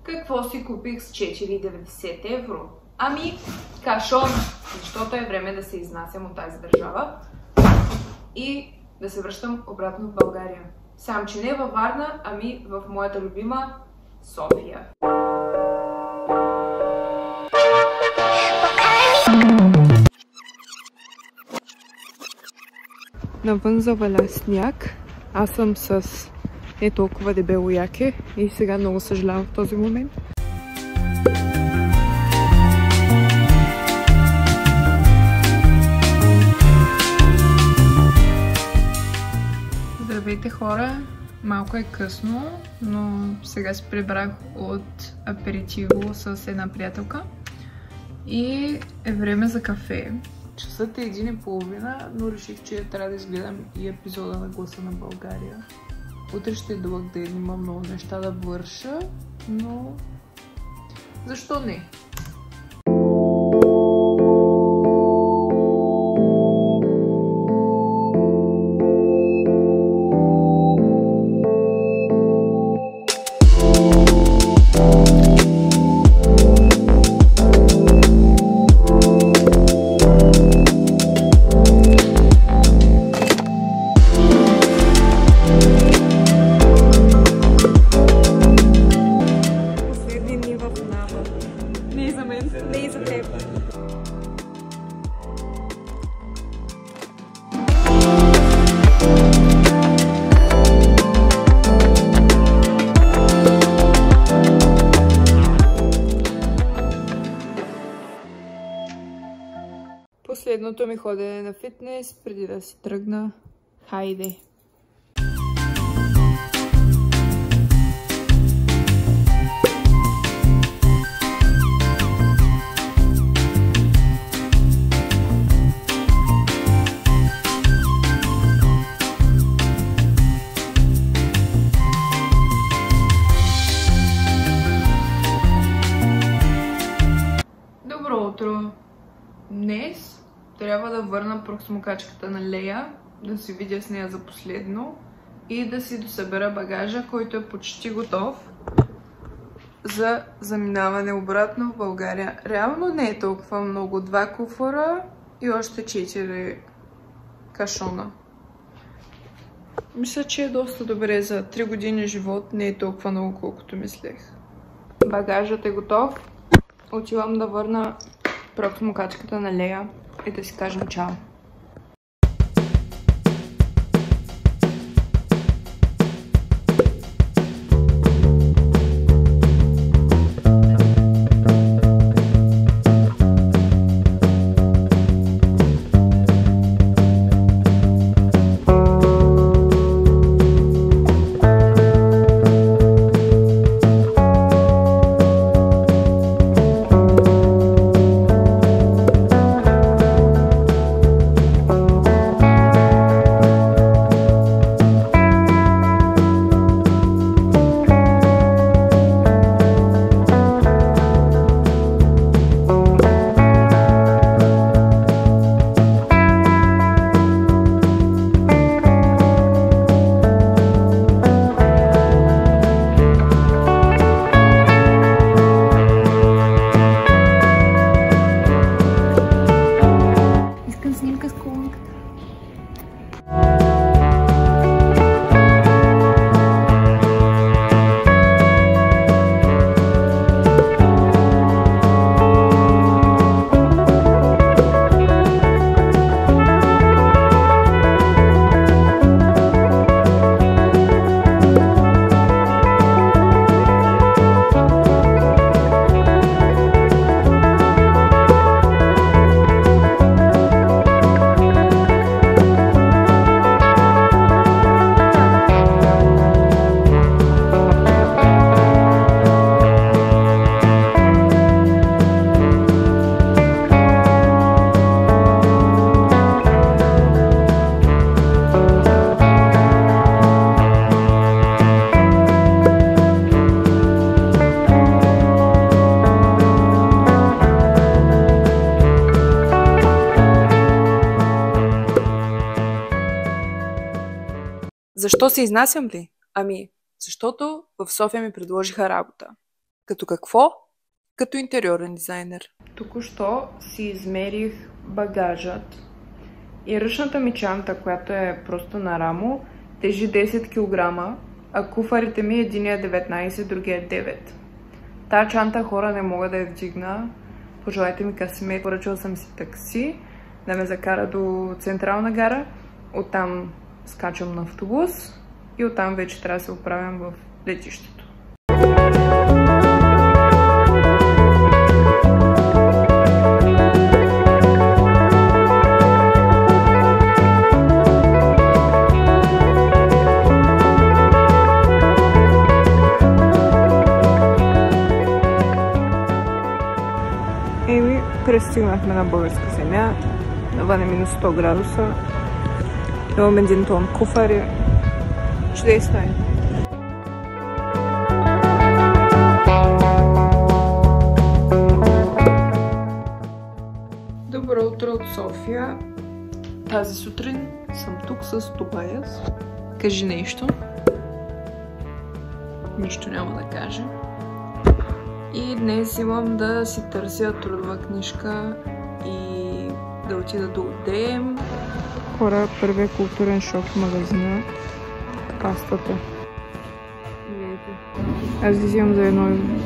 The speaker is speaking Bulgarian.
Какво си купих с 4,90 евро? Ами, кашон, защото е време да се изнасям от тази държава и да се връщам обратно в България. Сам, че не във Варна, ами в моята любима София. Навън заваля сняг. Аз съм с не толкова дебело яке и сега много съжалявам в този момент. Здравейте, хора! Малко е късно, но сега се прибрах от аперитиво с една приятелка и е време за кафе. Часът е 1:30, но реших, че трябва да изгледам и епизода на Гласа на България. Утре ще е дълъг ден, има много неща да върша, но защо не? Последното ми ходене на фитнес преди да си тръгна. Хайде! Добро утро! Днес трябва да върна проксмокачката на Лея, да се видя с нея за последно и да си досъбера багажа, който е почти готов за заминаване обратно в България. Реално не е толкова много. 2 куфара и още 4 кашона. Мисля, че е доста добре за 3 години живот. Не е толкова много, колкото мислех. Багажът е готов. Отивам да върна проксмокачката на Лея и да си кажем чао. Защо се изнасям ли? Ами, защото в София ми предложиха работа. Като какво? Като интериорен дизайнер. Току-що си измерих багажът и ръчната ми чанта, която е просто на рамо, тежи 10 кг, а куфарите ми единия е 19, другия е 9. Тая чанта хора не мога да я вдигна. Пожелайте ми късмет. Поръчала съм си такси да ме закара до Централна гара. Оттам скачам на автобус и оттам вече трябва да се оправям в летището. Пристигнахме на българска земя, навън е минус 100 градуса. Имам един тон куфари. Чудесно е. Добро утро от София. Тази сутрин съм тук с Тобаяс. Кажи нещо. Нищо няма да кажа. И днес имам да си търся трудова книжка и да отида до ОДМ. Хора, първия културен шок в магазина. Пастата. Аз ги взимам за 1 евро.